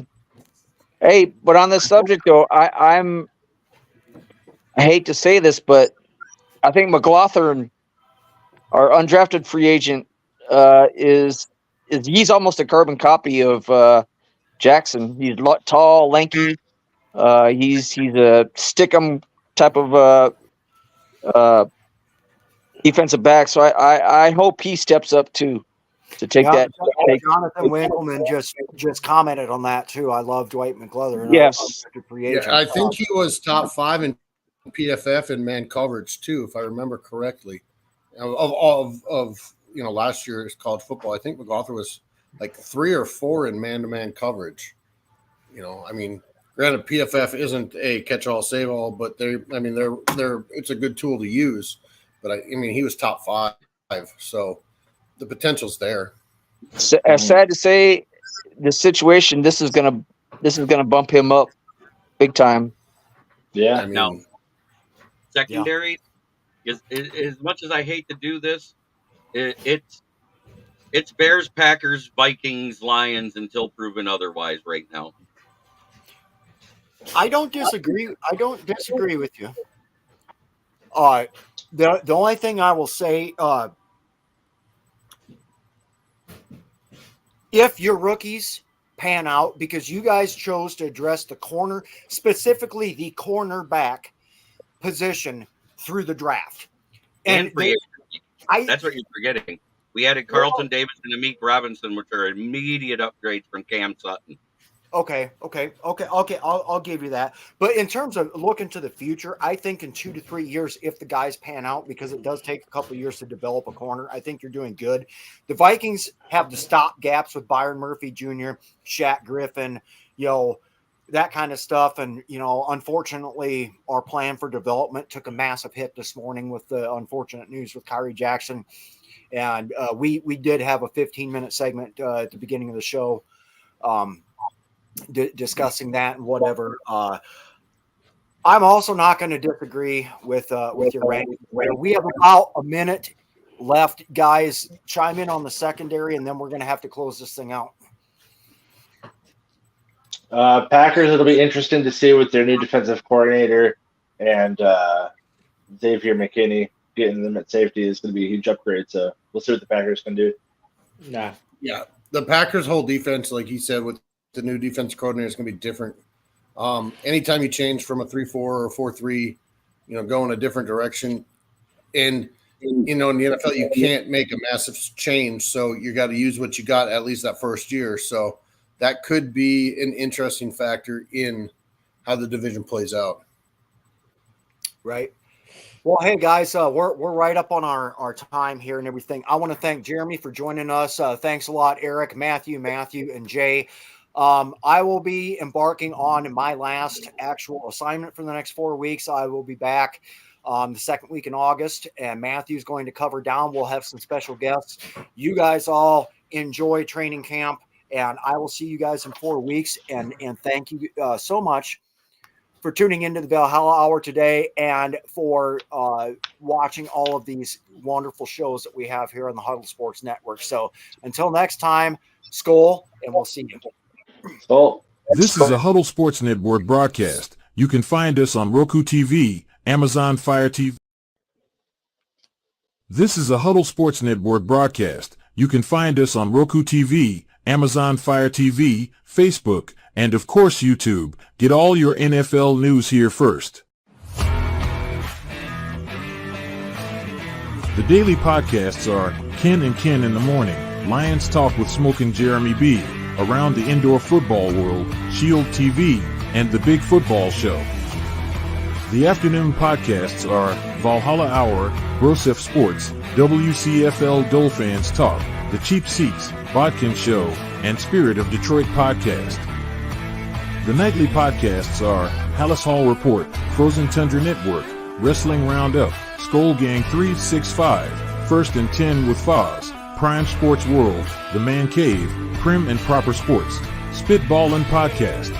Hey, but on this subject though, I hate to say this, but I think McLaughlin, our undrafted free agent, is he's almost a carbon copy of Jackson. He's tall, lanky. He's a stick-em type of defensive back. So I hope he steps up too to take that. Jonathan Winkleman just commented on that too. I love Dwight McLeather. Yes. I think he was top 5 in PFF in man coverage too, if I remember correctly. Of last year's college football, I think McLaughlin was like 3 or 4 in man-to-man coverage. You know, I mean, granted, PFF isn't a catch-all, save-all, but they're it's a good tool to use. But I mean, he was top 5, so the potential's there. Sad to say, the situation this is gonna bump him up big time. Yeah. I mean, Now, secondary, is as much as I hate to do this, it's Bears, Packers, Vikings, Lions until proven otherwise right now. I don't disagree with you. The only thing I will say, if your rookies pan out, because you guys chose to address the corner, specifically the cornerback position through the draft, And that's what you're forgetting. We added Carlton Davis and Amik Robinson, which are immediate upgrades from Cam Sutton. Okay. I'll give you that. But in terms of looking to the future, I think in 2 to 3 years, if the guys pan out, because it does take a couple of years to develop a corner, I think you're doing good. The Vikings have the stop gaps with Byron Murphy Jr., Shaq Griffin, that kind of stuff. And, unfortunately, our plan for development took a massive hit this morning with the unfortunate news with Kyrie Jackson. And we did have a 15-minute segment at the beginning of the show discussing that and whatever. I'm also not going to disagree with your ranking. We have about a minute left. Guys, chime in on the secondary, and then we're going to have to close this thing out. Packers, it'll be interesting to see with their new defensive coordinator and Xavier McKinney getting them at safety is going to be a huge upgrade. So we'll see what the Packers can do. Nah. Yeah, the Packers' whole defense, like he said, with the new defense coordinator is going to be different. Anytime you change from a 3-4 or a 4-3, go in a different direction. And, in the NFL, you can't make a massive change. So you got to use what you got at least that first year. So that could be an interesting factor in how the division plays out. Right. Well, hey, guys, we're right up on our time here and everything. I want to thank Jeremy for joining us. Thanks a lot, Eric, Matthew, and Jay. I will be embarking on my last actual assignment for the next 4 weeks. I will be back the second week in August, and Matthew's going to cover down. We'll have some special guests. You guys all enjoy training camp, and I will see you guys in 4 weeks. And thank you so much for tuning into the Valhalla Hour today and for watching all of these wonderful shows that we have here on the Huddle Sports Network. So until next time, Skol, and we'll see you. So This is a Huddle Sports Network broadcast. You can find us on Roku TV, Amazon Fire TV. This is a Huddle Sports Network broadcast. You can find us on Roku TV, Amazon Fire TV, Facebook, and of course YouTube. Get all your NFL news here first. The daily podcasts are Ken and Ken in the Morning, Lions Talk with Smoke and Jeremy B, Around the Indoor Football World, Shield TV, and The Big Football Show. The afternoon podcasts are Valhalla Hour, Grosef Sports, WCFL Dolphins Talk, The Cheap Seats, Bodkin Show, and Spirit of Detroit Podcast. The nightly podcasts are Hallis Hall Report, Frozen Tundra Network, Wrestling Roundup, Skull Gang 365, First and 10 with Foz, Prime Sports World, The Man Cave, Prim and Proper Sports, Spitballin' Podcast,